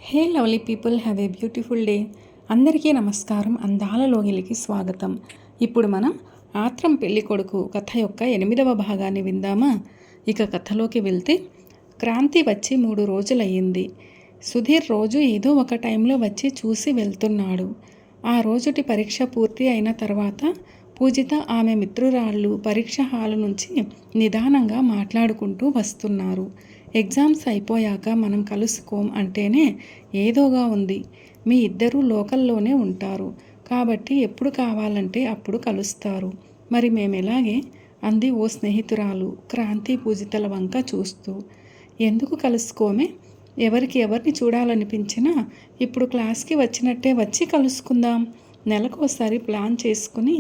Hey lovely people, have a beautiful day. అందరికీ నమస్కారం. అందాల లోగిలికి స్వాగతం. ఇప్పుడు మనం ఆత్రం పెళ్ళికొడుకు కథ యొక్క 8వ భాగాన్ని విందామా? ఇక కథలోకి వెళ్తే, క్రాంతి వచ్చి 3 రోజులయ్యింది. సుధీర్ రోజు ఏదో ఒక టైంలో వచ్చి చూసి వెళ్తున్నాడు. ఆ రోజుటి పరీక్ష పూర్తి అయిన తర్వాత పూజిత ఆమె మిత్రురాళ్ళు పరీక్ష హాలు నుంచి నిదానంగా మాట్లాడుకుంటూ వస్తున్నారు. ఎగ్జామ్స్ అయిపోయాక మనం కలుసుకోం అంటేనే ఏదోగా ఉంది. మీ ఇద్దరూ లోకల్లోనే ఉంటారు కాబట్టి ఎప్పుడు కావాలంటే అప్పుడు కలుస్తారు. మరి మేమెలాగే అంది ఓ స్నేహితురాలు క్రాంతి పూజితల వంక చూస్తూ. ఎందుకు కలుసుకోమే? ఎవరికి ఎవరిని చూడాలనిపించినా ఇప్పుడు క్లాస్కి వచ్చినట్టే వచ్చి కలుసుకుందాం. నెలకోసారి ప్లాన్ చేసుకుని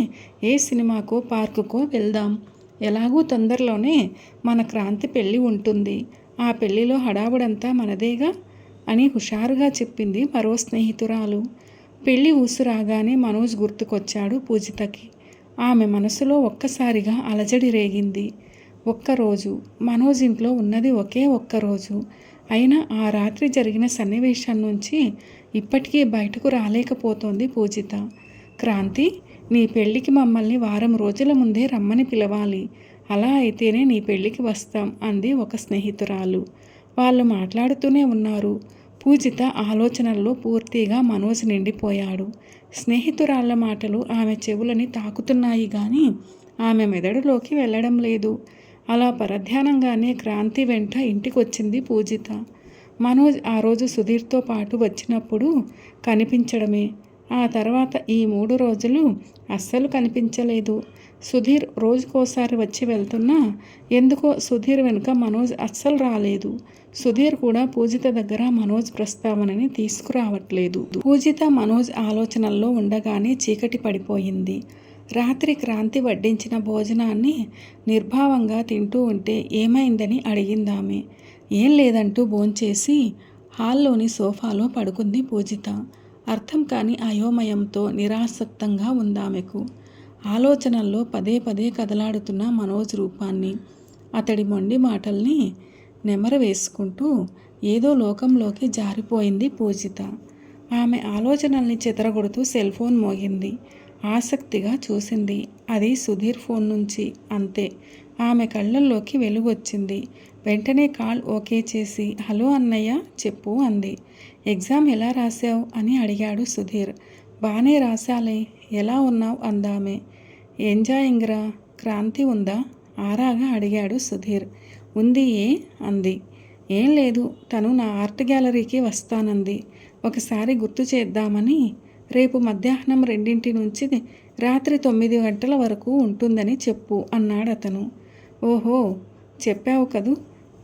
ఏ సినిమాకో పార్కుకో వెళ్దాం. ఎలాగూ తొందరలోనే మన క్రాంతి పెళ్ళి ఉంటుంది. ఆ పెళ్లిలో హడావుడంతా మనదేగా అని హుషారుగా చెప్పింది మరో స్నేహితురాలు. పెళ్లి ఊసురాగానే మనోజ్ గుర్తుకొచ్చాడు పూజితకి. ఆమె మనసులో ఒక్కసారిగా అలజడి రేగింది. ఒక్కరోజు మనోజ్ ఇంట్లో ఉన్నది ఒకే ఒక్కరోజు అయినా ఆ రాత్రి జరిగిన సన్నివేశం నుంచి ఇప్పటికీ బయటకు రాలేకపోతోంది పూజిత. క్రాంతి, నీ పెళ్ళికి మమ్మల్ని వారం రోజుల ముందే రమ్మని పిలవాలి. అలా అయితేనే నీ పెళ్ళికి వస్తాం అంది ఒక స్నేహితురాలు. వాళ్ళు మాట్లాడుతూనే ఉన్నారు. పూజిత ఆలోచనల్లో పూర్తిగా మనోజ్ నిండిపోయాడు. స్నేహితురాళ్ల మాటలు ఆమె చెవులని తాకుతున్నాయి కానీ ఆమె మెదడులోకి వెళ్ళడం లేదు. అలా పరధ్యానంగానే క్రాంతి వెంట ఇంటికొచ్చింది పూజిత. మనోజ్ ఆ రోజు సుధీర్తో పాటు వచ్చినప్పుడు కనిపించడమే. ఆ తర్వాత ఈ 3 రోజులు అస్సలు కనిపించలేదు. సుధీర్ రోజుకోసారి వచ్చి వెళ్తున్నా ఎందుకో సుధీర్ వెనుక మనోజ్ అస్సలు రాలేదు. సుధీర్ కూడా పూజిత దగ్గర మనోజ్ ప్రస్తావనని తీసుకురావట్లేదు. పూజిత మనోజ్ ఆలోచనల్లో ఉండగానే చీకటి పడిపోయింది. రాత్రి క్రాంతి వడ్డించిన భోజనాన్ని నిర్భావంగా తింటూ ఉంటే ఏమైందని అడిగిందామె. ఏం లేదంటూ భోంచేసి హాల్లోని సోఫాలో పడుకుంది పూజిత. అర్థం కాని అయోమయంతో నిరాసక్తంగా ఉందామెకు. ఆలోచనల్లో పదే పదే కదలాడుతున్న మనోజ్ రూపాన్ని, అతడి మొండి మాటల్ని నెమరు వేసుకుంటూ ఏదో లోకంలోకి జారిపోయింది పూజిత. ఆమె ఆలోచనల్ని చెదరగొడుతూ సెల్ ఫోన్ మోగింది. ఆసక్తిగా చూసింది. అది సుధీర్ ఫోన్ నుంచి. అంతే. ఆమె కళ్ళల్లోకి వెలుగొచ్చింది. వెంటనే కాల్ ఓకే చేసి హలో అన్నయ్య చెప్పు అంది. ఎగ్జామ్ ఎలా రాశావు అని అడిగాడు సుధీర్. బానే రాశాలే, ఎలా ఉన్నావు అందామె. ఎంజాయింగ్రా. క్రాంతి ఉందా ఆరాగా అడిగాడు సుధీర్. ఉంది అంది. ఏం లేదు, తను నా ఆర్ట్ గ్యాలరీకి వస్తానంది. ఒకసారి గుర్తు చేద్దామని. రేపు మధ్యాహ్నం 2 నుంచి రాత్రి 9 గంటల వరకు ఉంటుందని చెప్పు అన్నాడతను. ఓహో, చెప్పావు కదూ,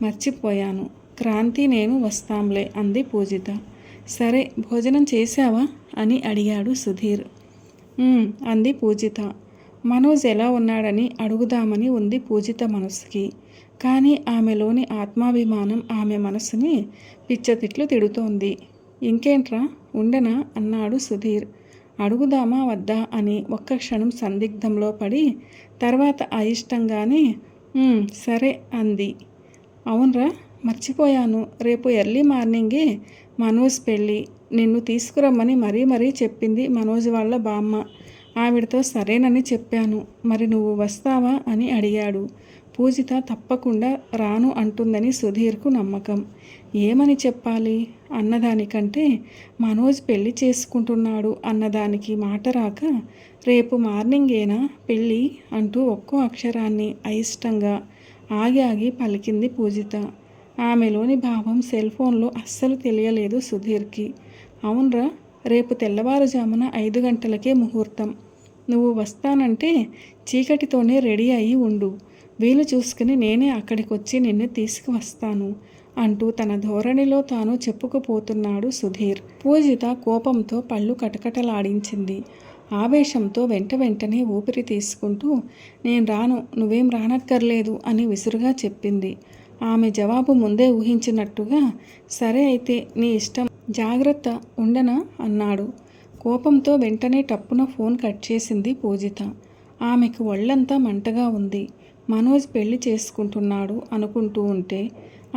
మర్చిపోయాను. క్రాంతి నేను వస్తాంలే అంది పూజిత. సరే, భోజనం చేశావా అని అడిగాడు సుధీర్. అంది పూజిత. మనోజ్ ఎలా ఉన్నాడని అడుగుదామని ఉంది పూజిత మనసుకి. కానీ ఆమెలోని ఆత్మాభిమానం ఆమె మనసుని పిచ్చతిట్లు తిడుతోంది. ఇంకేంట్రా, ఉండనా అన్నాడు సుధీర్. అడుగుదామా వద్దా అని ఒక్క క్షణం సందిగ్ధంలో పడి తర్వాత అయిష్టంగానే సరే అంది. అవునరా, మర్చిపోయాను. రేపు ఎర్లీ మార్నింగే మనోజ్ పెళ్ళి. నిన్ను తీసుకురమ్మని మరీ చెప్పింది మనోజ్ వాళ్ళ బామ్మ. ఆవిడతో సరేనని చెప్పాను. మరి నువ్వు వస్తావా అని అడిగాడు. పూజిత తప్పకుండా రాను అంటుందని సుధీర్కు నమ్మకం. ఏమని చెప్పాలి అన్నదానికంటే మనోజ్ పెళ్లి చేసుకుంటున్నాడు అన్నదానికి మాట రాక రేపు మార్నింగేనా పెళ్ళి అంటూ ఒక్కో అక్షరాన్ని అయిష్టంగా ఆగి పలికింది పూజిత. ఆమెలోని భావం సెల్ ఫోన్లో అస్సలు తెలియలేదు సుధీర్కి. అవునరా, రేపు తెల్లవారుజామున 5 గంటలకే ముహూర్తం. నువ్వు వస్తానంటే చీకటితోనే రెడీ అయి ఉండు. వీలు చూసుకుని నేనే అక్కడికొచ్చి నిన్ను తీసుకువస్తాను అంటూ తన ధోరణిలో తాను చెప్పుకుపోతున్నాడు సుధీర్. పూజిత కోపంతో పళ్ళు కటకటలాడించింది. ఆవేశంతో వెంటనే ఊపిరి తీసుకుంటూ నేను రాను, నువ్వేం రానక్కర్లేదు అని విసురుగా చెప్పింది. ఆమె జవాబు ముందే ఊహించినట్టుగా సరే అయితే నీ ఇష్టం, జాగ్రత్త, ఉండనా అన్నాడు. కోపంతో వెంటనే టప్పున ఫోన్ కట్ చేసింది పూజిత. ఆమెకు ఒళ్ళంతా మంటగా ఉంది. మనోజ్ పెళ్లి చేసుకుంటున్నాడు అనుకుంటూ ఉంటే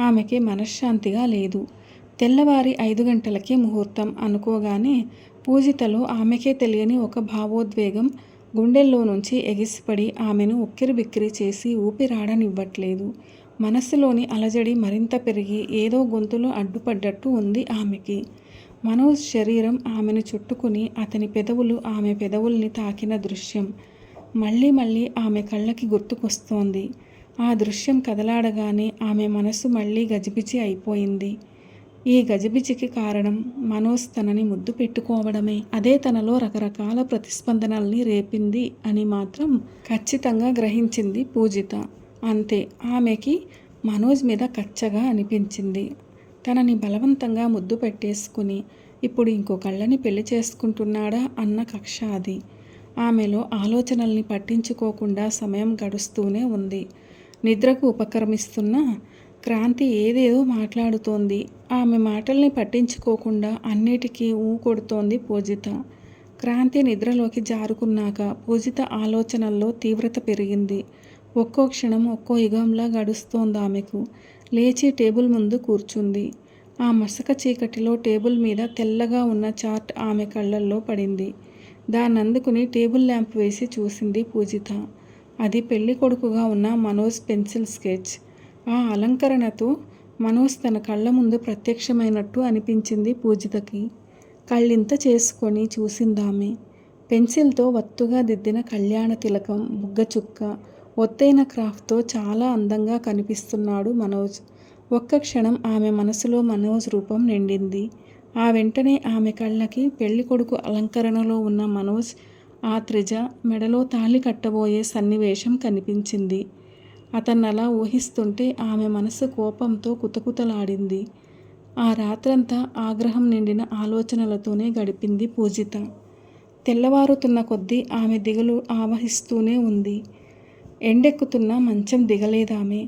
ఆమెకి మనశ్శాంతిగా లేదు. తెల్లవారి 5 గంటలకే ముహూర్తం అనుకోగానే పూజితలో ఆమెకే తెలియని ఒక భావోద్వేగం గుండెల్లో నుంచి ఎగిసిపడి ఆమెను ఉక్కిరిబిక్కిరి చేసి ఊపిరాడనివ్వట్లేదు. మనస్సులోని అలజడి మరింత పెరిగి ఏదో గొంతులో అడ్డుపడ్డట్టు ఉంది ఆమెకి. మనోజ్ శరీరం ఆమెను చుట్టుకుని అతని పెదవులు ఆమె పెదవుల్ని తాకిన దృశ్యం మళ్ళీ మళ్ళీ ఆమె కళ్ళకి గుర్తుకొస్తోంది. ఆ దృశ్యం కదలాడగానే ఆమె మనసు మళ్ళీ గజిబిజి అయిపోయింది. ఈ గజిబిజికి కారణం మనోజ్ తనని ముద్దు పెట్టుకోవడమే. అదే తనలో రకరకాల ప్రతిస్పందనల్ని రేపింది అని మాత్రం ఖచ్చితంగా గ్రహించింది పూజిత. అంతే, ఆమెకి మనోజ్ మీద కచ్చగా అనిపించింది. తనని బలవంతంగా ముద్దు పెట్టేసుకుని ఇప్పుడు ఇంకో కళ్ళని పెళ్లి చేసుకుంటున్నాడా అన్న కక్ష అది. ఆమెలో ఆలోచనల్ని పట్టించుకోకుండా సమయం గడుస్తూనే ఉంది. నిద్రకు ఉపక్రమిస్తున్న క్రాంతి ఏదేదో మాట్లాడుతోంది. ఆమె మాటల్ని పట్టించుకోకుండా అన్నిటికీ కొడుతోంది పూజిత. క్రాంతి నిద్రలోకి జారుకున్నాక పూజిత ఆలోచనల్లో తీవ్రత పెరిగింది. ఒక్కో క్షణం ఒక్కో యుగంలా గడుస్తోందామెకు. లేచి టేబుల్ ముందు కూర్చుంది. ఆ మసక చీకటిలో టేబుల్ మీద తెల్లగా ఉన్న చార్ట్ ఆమె కళ్ళల్లో పడింది. దాన్నందుకుని టేబుల్ ల్యాంప్ వేసి చూసింది పూజిత. అది పెళ్లి కొడుకుగా ఉన్న మనోజ్ పెన్సిల్ స్కెచ్. ఆ అలంకరణతో మనోజ్ తన కళ్ళ ముందు ప్రత్యక్షమైనట్టు అనిపించింది పూజితకి. కళ్ళింత చేసుకొని చూసిందామె. పెన్సిల్తో వత్తుగా దిద్దిన కళ్యాణ తిలకం, బుగ్గచుక్క, ఒత్తైన క్రాఫ్ట్తో చాలా అందంగా కనిపిస్తున్నాడు మనోజ్. ఒక్క క్షణం ఆమె మనసులో మనోజ్ రూపం నిండింది. ఆ వెంటనే ఆమె కళ్ళకి పెళ్లికొడుకు అలంకరణలో ఉన్న మనోజ్, ఆ త్రిజ మెడలో తాళి కట్టబోయే సన్నివేశం కనిపించింది. అతన్నలా ఊహిస్తుంటే ఆమె మనసు కోపంతో కుతకుతలాడింది. ఆ రాత్రంతా ఆగ్రహం నిండిన ఆలోచనలతోనే గడిపింది పూజిత. తెల్లవారుతున్న కొద్దీ ఆమె దిగులు ఆవహిస్తూనే ఉంది. ఎండెక్కుతున్న మంచం దిగలేదామె.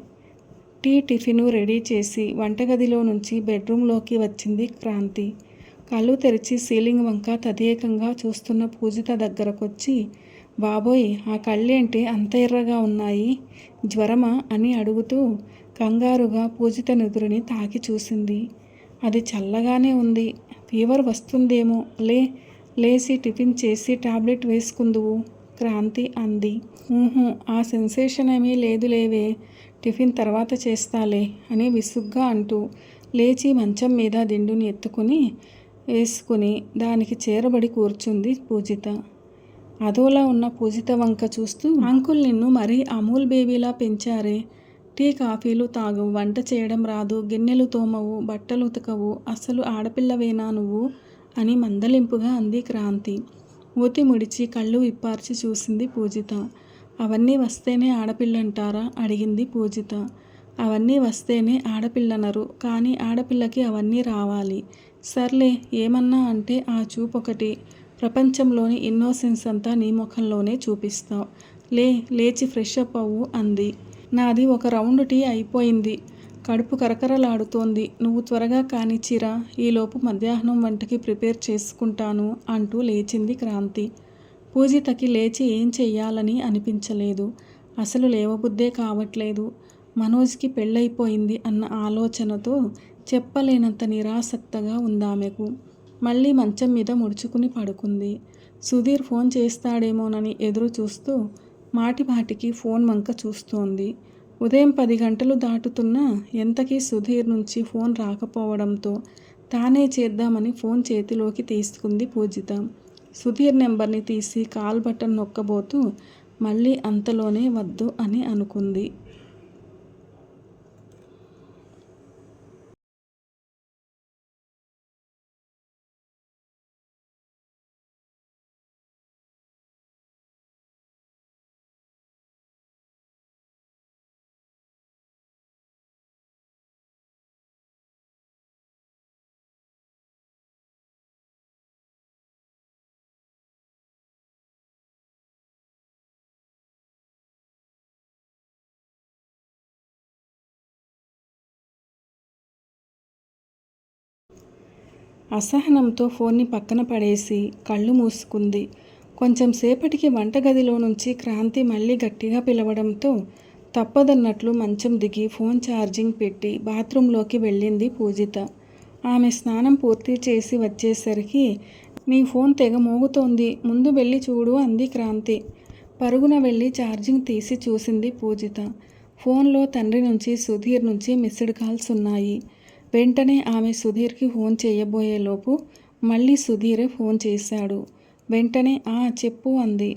టిఫిను రెడీ చేసి వంటగదిలో నుంచి బెడ్రూమ్లోకి వచ్చింది క్రాంతి. కళ్ళు తెరిచి సీలింగ్ వంక తదేకంగా చూస్తున్న పూజిత దగ్గరకొచ్చి, బాబోయ్, ఆ కళ్ళేంటి అంత ఎర్రగా ఉన్నాయి, జ్వరమా అని అడుగుతూ కంగారుగా పూజిత నుదురుని తాకి చూసింది. అది చల్లగానే ఉంది, ఫీవర్ వస్తుందేమో, లేచి టిఫిన్ చేసి టాబ్లెట్ వేసుకుందువు క్రాంతి అంది. ఆ సెన్సేషన్ ఏమీ లేదులేవే, టిఫిన్ తర్వాత చేస్తాలే అని విసుగ్గా అంటూ లేచి మంచం మీద దిండుని ఎత్తుకుని వేసుకుని దానికి చేరబడి కూర్చుంది పూజిత. అదోలా ఉన్న పూజిత వంక చూస్తూ, అంకుల్ నిన్ను మరీ అమూల్ బేబీలా పెంచారే, టీ కాఫీలు తాగవు, వంట చేయడం రాదు, గిన్నెలు తోమవు, బట్టలు ఉతకవు, అసలు ఆడపిల్లవేనా నువ్వు అని మందలింపుగా అంది క్రాంతి. మూతి ముడిచి కళ్ళు విప్పార్చి చూసింది పూజిత. అవన్నీ వస్తేనే ఆడపిల్లంటారా అడిగింది పూజిత. అవన్నీ వస్తేనే ఆడపిల్లనరు, కానీ ఆడపిల్లకి అవన్నీ రావాలి. సర్లే, ఏమన్నా అంటే ఆ చూపొకటి, ప్రపంచంలోని ఇన్నోసెన్స్ అంతా నీ ముఖంలోనే చూపిస్తావు. లేచి ఫ్రెష్ అప్ అవ్వు అంది. నాది ఒక రౌండ్ టీ అయిపోయింది, కడుపు కరకరలాడుతోంది, నువ్వు త్వరగా కానిచ్చిరా, ఈలోపు మధ్యాహ్నం వంటకి ప్రిపేర్ చేసుకుంటాను అంటూ లేచింది క్రాంతి. పూజితకి లేచి ఏం చెయ్యాలని అనిపించలేదు. అసలు లేవబుద్దే కావట్లేదు. మనోజ్కి పెళ్ళైపోయింది అన్న ఆలోచనతో చెప్పలేనంత నిరాసక్తగా ఉందామెకు. మళ్ళీ మంచం మీద ముడుచుకుని పడుకుంది. సుధీర్ ఫోన్ చేస్తాడేమోనని ఎదురు చూస్తూ మాటిమాటికి ఫోన్ వంక చూస్తోంది. ఉదయం 10 గంటలు దాటుతున్నా ఎంతకీ సుధీర్ నుంచి ఫోన్ రాకపోవడంతో తానే చేద్దామని ఫోన్ చేతిలోకి తీసుకుంది పూజిత. సుధీర్ నెంబర్ని తీసి కాల్ బటన్ నొక్కబోతూ మళ్ళీ అంతలోనే వద్దు అని అనుకుంది. అసహనంతో ఫోన్ని పక్కన పడేసి కళ్ళు మూసుకుంది. కొంచెం సేపటికి వంటగదిలో నుంచి క్రాంతి మళ్ళీ గట్టిగా పిలవడంతో తప్పదన్నట్లు మంచం దిగి ఫోన్ ఛార్జింగ్ పెట్టి బాత్రూంలోకి వెళ్ళింది పూజిత. ఆమె స్నానం పూర్తి చేసి వచ్చేసరికి నీ ఫోన్ తెగ మోగుతోంది, ముందు వెళ్ళి చూడు అంది క్రాంతి. పరుగున వెళ్ళి ఛార్జింగ్ తీసి చూసింది పూజిత. ఫోన్లో తండ్రి నుంచి సుధీర్ నుంచి మిస్డ్ కాల్స్ ఉన్నాయి. వెంటనే ఆమె సుధీర్కి ఫోన్ చేయబోయేలోపు మళ్ళీ సుధీరే ఫోన్ చేశాడు. వెంటనే చెప్పు అంది.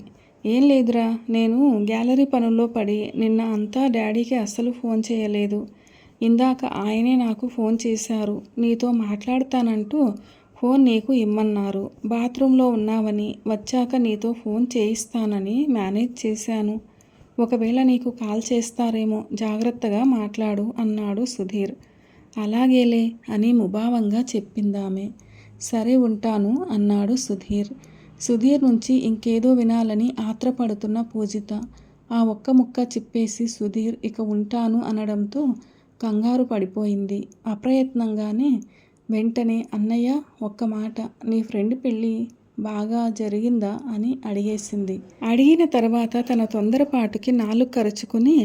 ఏం లేదురా, నేను గ్యాలరీ పనుల్లో పడి నిన్న అంతా డాడీకి అస్సలు ఫోన్ చేయలేదు. ఇందాక ఆయనే నాకు ఫోన్ చేశారు. నీతో మాట్లాడతానంటూ ఫోన్ నీకు ఇమ్మన్నారు. బాత్రూంలో ఉన్నావని, వచ్చాక నీతో ఫోన్ చేయిస్తానని మేనేజ్ చేశాను. ఒకవేళ నీకు కాల్ చేస్తారేమో, జాగ్రత్తగా మాట్లాడు అన్నాడు సుధీర్. అలాగేలే అని ముభావంగా చెప్పిందామె. సరే ఉంటాను అన్నాడు సుధీర్. సుధీర్ నుంచి ఇంకేదో వినాలని ఆత్రపడుతున్న పూజిత ఆ ఒక్క ముక్క చెప్పేసి సుధీర్ ఇక ఉంటాను అనడంతో కంగారు పడిపోయింది. అప్రయత్నంగానే వెంటనే అన్నయ్య ఒక్క మాట, నీ ఫ్రెండ్ పెళ్ళి బాగా జరిగిందా అని అడిగేసింది. అడిగిన తర్వాత తన తొందరపాటుకి నాలుగు కరుచుకుని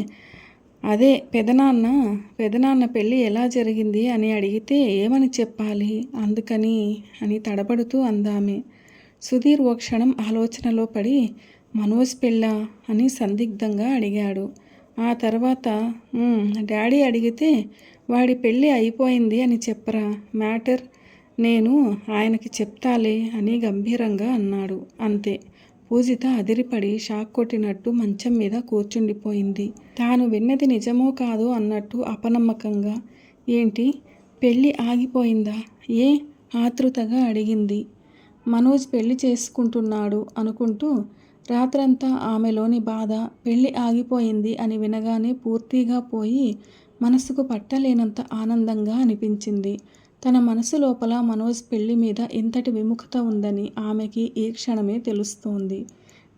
అదే పెదనాన్న పెళ్ళి ఎలా జరిగింది అని అడిగితే ఏమని చెప్పాలి అందుకని అని తడబడుతూ అందామె. సుధీర్ ఓ క్షణం ఆలోచనలో పడి మనోజ్ పెళ్ళా అని సందిగ్ధంగా అడిగాడు. ఆ తర్వాత డాడీ అడిగితే వాడి పెళ్ళి అయిపోయింది అని చెప్పరా మ్యాటర్, నేను ఆయనకి చెప్తాలే అని గంభీరంగా అన్నాడు. అంతే. పూజిత అదిరిపడి షాక్ కొట్టినట్టు మంచం మీద కూర్చుండిపోయింది. తాను విన్నది నిజమో కాదో అన్నట్టు అపనమ్మకంగా. ఏంటి, పెళ్ళి ఆగిపోయిందా? ఏ ఆతృతగా అడిగింది. మనోజ్ పెళ్లి చేసుకుంటున్నాడు అనుకుంటూ రాత్రంతా ఆమెలోని బాధ పెళ్ళి ఆగిపోయింది అని వినగానే పూర్తిగా పోయి మనసుకు పట్టలేనంత ఆనందంగా అనిపించింది. తన మనసు లోపల మనోజ్ పెళ్లి మీద ఇంతటి విముఖత ఉందని ఆమెకి ఈ క్షణమే తెలుస్తోంది.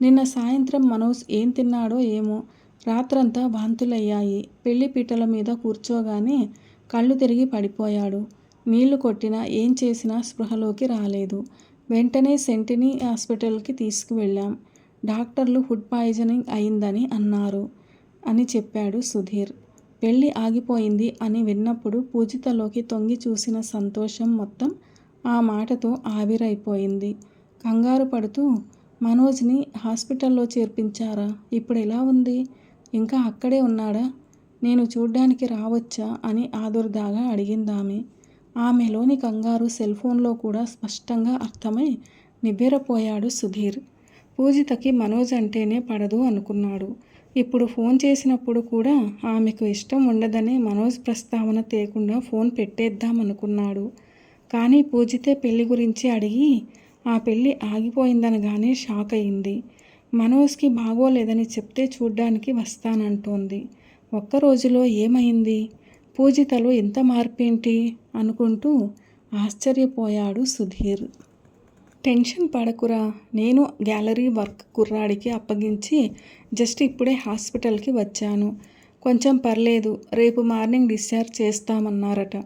నిన్న సాయంత్రం మనోజ్ ఏం తిన్నాడో ఏమో, రాత్రంతా వాంతులయ్యాయి. పెళ్లి పీటల మీద కూర్చోగానే కళ్ళు తిరిగి పడిపోయాడు. నీళ్లు కొట్టినా ఏం చేసినా స్పృహలోకి రాలేదు. వెంటనే సెంటినీ హాస్పిటల్కి తీసుకువెళ్ళాం. డాక్టర్లు ఫుడ్ పాయిజనింగ్ అయిందని అన్నారు అని చెప్పాడు సుధీర్. పెళ్ళి ఆగిపోయింది అని విన్నప్పుడు పూజితలోకి తొంగి చూసిన సంతోషం మొత్తం ఆ మాటతో ఆవిరైపోయింది. కంగారు పడుతూ మనోజ్ని హాస్పిటల్లో చేర్పించారా? ఇప్పుడు ఎలా ఉంది? ఇంకా అక్కడే ఉన్నాడా? నేను చూడ్డానికి రావచ్చా అని ఆదుర్దాగా అడిగిందామె. ఆమెలోని కంగారు సెల్ఫోన్లో కూడా స్పష్టంగా అర్థమై నివ్వెరపోయాడు సుధీర్. పూజితకి మనోజ్ అంటేనే పడదు అనుకున్నాడు. ఇప్పుడు ఫోన్ చేసినప్పుడు కూడా ఆమెకు ఇష్టం ఉండదనే మనోజ్ ప్రస్తావన తేకుండా ఫోన్ పెట్టేద్దామనుకున్నాడు. కానీ పూజితే పెళ్లి గురించి అడిగి ఆ పెళ్ళి ఆగిపోయిందనగానే షాక్ అయింది. మనోజ్కి బాగోలేదని చెప్తే చూడ్డానికి వస్తానంటోంది. ఒక్కరోజులో ఏమైంది? పూజితలో ఇంత మార్పేంటి అనుకుంటూ ఆశ్చర్యపోయాడు సుధీర్. టెన్షన్ పడకురా, నేను గ్యాలరీ వర్క్ కుర్రాడికి అప్పగించి జస్ట్ ఇప్పుడే హాస్పిటల్కి వచ్చాను. కొంచెం పర్లేదు, రేపు మార్నింగ్ డిశ్చార్జ్ చేస్తామన్నారట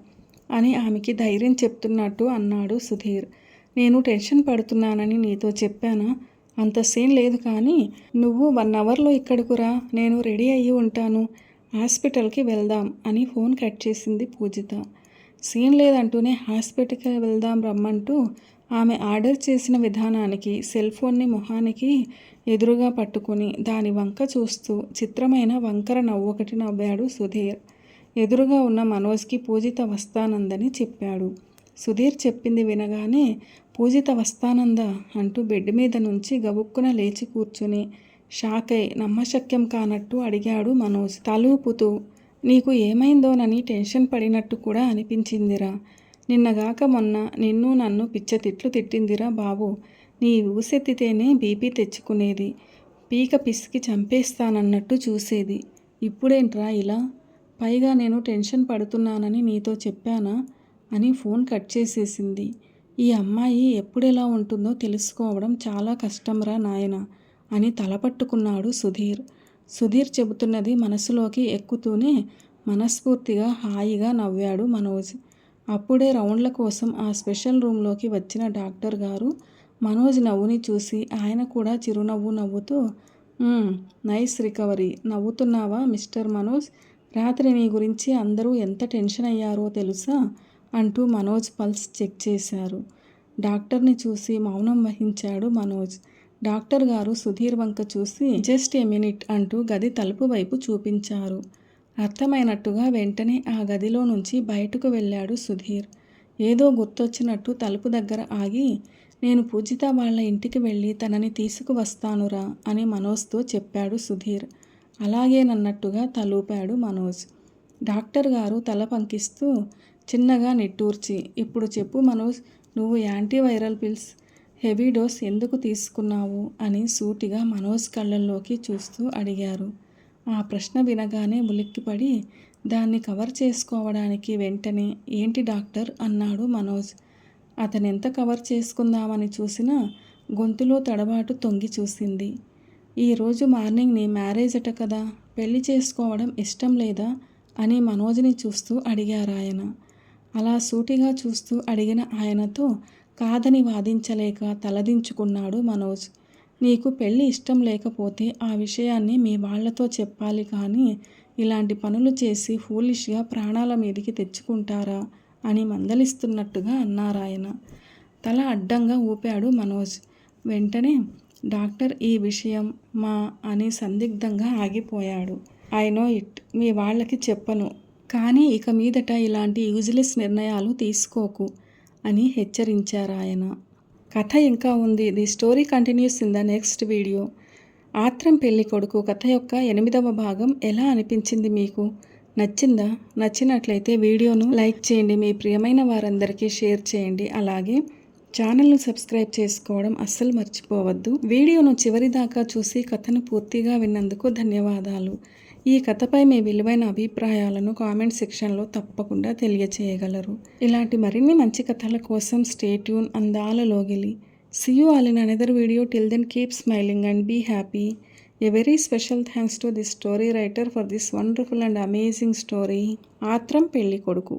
అని ఆమెకి ధైర్యం చెప్తున్నట్టు అన్నాడు సుధీర్. నేను టెన్షన్ పడుతున్నానని నీతో చెప్పానా? అంత సీన్ లేదు, కానీ నువ్వు 1 అవర్లో ఇక్కడకు రా, నేను రెడీ అయ్యి ఉంటాను. హాస్పిటల్కి వెళ్దాం అని ఫోన్ కట్ చేసింది పూజిత. సీన్ లేదంటూనే హాస్పిటల్కి వెళ్దాం రమ్మంటూ ఆమె ఆర్డర్ చేసిన విధానానికి సెల్ ఫోన్ని మొహానికి ఎదురుగా పట్టుకుని దాని వంక చూస్తూ చిత్రమైన వంకర నవ్వొకటి నవ్వాడు సుధీర్. ఎదురుగా ఉన్న మనోజ్కి పూజిత వస్తానందని చెప్పాడు. సుధీర్ చెప్పింది వినగానే పూజిత వస్తానందా అంటూ బెడ్ మీద నుంచి గబుక్కున లేచి కూర్చుని షాకై నమ్మశక్యం కానట్టు అడిగాడు మనోజ్ తలూపుతూ. నీకు ఏమైందోనని టెన్షన్ పడినట్టు కూడా అనిపించిందిరా. నిన్నగాక మొన్న నిన్ను నన్ను పిచ్చ తిట్లు తిట్టిందిరా బాబు. నీ ఊసెత్తితేనే బీపీ తెచ్చుకునేది, పీక పిసికి చంపేస్తానన్నట్టు చూసేది. ఇప్పుడేంట్రా ఇలా? పైగా నేను టెన్షన్ పడుతున్నానని నీతో చెప్పానా అని ఫోన్ కట్ చేసేసింది. ఈ అమ్మాయి ఎప్పుడెలా ఉంటుందో తెలుసుకోవడం చాలా కష్టంరా నాయనా అని తలపట్టుకున్నాడు సుధీర్. సుధీర్ చెబుతున్నది మనసులోకి ఎక్కుతూనే మనస్ఫూర్తిగా హాయిగా నవ్వాడు మనోజ్. అప్పుడే రౌండ్ల కోసం ఆ స్పెషల్ రూమ్లోకి వచ్చిన డాక్టర్ గారు మనోజ్ నవ్వుని చూసి ఆయన కూడా చిరునవ్వు నవ్వుతూ నైస్ రికవరీ. నవ్వుతున్నావా మిస్టర్ మనోజ్? రాత్రి నీ గురించి అందరూ ఎంత టెన్షన్ అయ్యారో తెలుసా? అంటూ మనోజ్ పల్స్ చెక్ చేశారు. డాక్టర్ని చూసి మౌనం వహించాడు మనోజ్. డాక్టర్ గారు సుధీర్ వంక చూసి జస్ట్ ఏ మినిట్ అంటూ గది తలుపు వైపు చూపించారు. అర్థమైనట్టుగా వెంటనే ఆ గదిలో నుంచి బయటకు వెళ్ళాడు సుధీర్. ఏదో గుర్తొచ్చినట్టు తలుపు దగ్గర ఆగి, నేను పూజిత వాళ్ళ ఇంటికి వెళ్ళి తనని తీసుకువస్తానురా అని మనోజ్తో చెప్పాడు సుధీర్. అలాగేనన్నట్టుగా తలూపాడు మనోజ్. డాక్టర్ గారు తల పంకిస్తూ చిన్నగా నిట్టూర్చి, ఇప్పుడు చెప్పు మనోజ్, నువ్వు యాంటీవైరల్ పిల్స్ హెవీ డోస్ ఎందుకు తీసుకున్నావు అని సూటిగా మనోజ్ కళ్ళల్లోకి చూస్తూ అడిగారు. ఆ ప్రశ్న వినగానే ఉలిక్కిపడి దాన్ని కవర్ చేసుకోవడానికి వెంటనే ఏంటి డాక్టర్ అన్నాడు మనోజ్. అతనెంత కవర్ చేసుకుందామని చూసినా గొంతులో తడబాటు తొంగి చూసింది. ఈరోజు మార్నింగ్ నీ మ్యారేజ్ అట కదా, పెళ్లి చేసుకోవడం ఇష్టం లేదా అని మనోజ్ని చూస్తూ అడిగారాయన. అలా సూటిగా చూస్తూ అడిగిన ఆయనతో కాదని వాదించలేక తలదించుకున్నాడు మనోజ్. నీకు పెళ్ళి ఇష్టం లేకపోతే ఆ విషయాన్ని మీ వాళ్లతో చెప్పాలి కానీ ఇలాంటి పనులు చేసి ఫూలిష్గా ప్రాణాల మీదికి తెచ్చుకుంటారా అని మందలిస్తున్నట్టుగా అన్నారాయన. తల అడ్డంగా ఊపాడు మనోజ్. వెంటనే డాక్టర్ ఈ విషయం మా అని సందిగ్ధంగా ఆగిపోయాడు. ఐ నో ఇట్, మీ వాళ్ళకి చెప్పను, కానీ ఇక మీదట ఇలాంటి యూజ్లెస్ నిర్ణయాలు తీసుకోకు అని హెచ్చరించారాయన. కథ ఇంకా ఉంది. The story continues in the next video. ఆత్రం పెళ్లి కొడుకు కథ యొక్క 8వ భాగం ఎలా అనిపించింది మీకు? నచ్చిందా? నచ్చినట్లయితే వీడియోను లైక్ చేయండి, మీ ప్రియమైన వారందరికీ షేర్ చేయండి. అలాగే ఛానల్ను సబ్స్క్రైబ్ చేసుకోవడం అస్సలు మర్చిపోవద్దు. వీడియోను చివరిదాకా చూసి కథను పూర్తిగా విన్నందుకు ధన్యవాదాలు. ఈ కథపై మీ విలువైన అభిప్రాయాలను కామెంట్ సెక్షన్లో తప్పకుండా తెలియచేయగలరు. ఇలాంటి మరిన్ని మంచి కథల కోసం స్టే ట్యూన్. అందాల లోగిలి. See you all in another video. Till then, keep smiling and be happy. A very special thanks to the story writer for this wonderful and amazing story. Atram Pelli Koduku.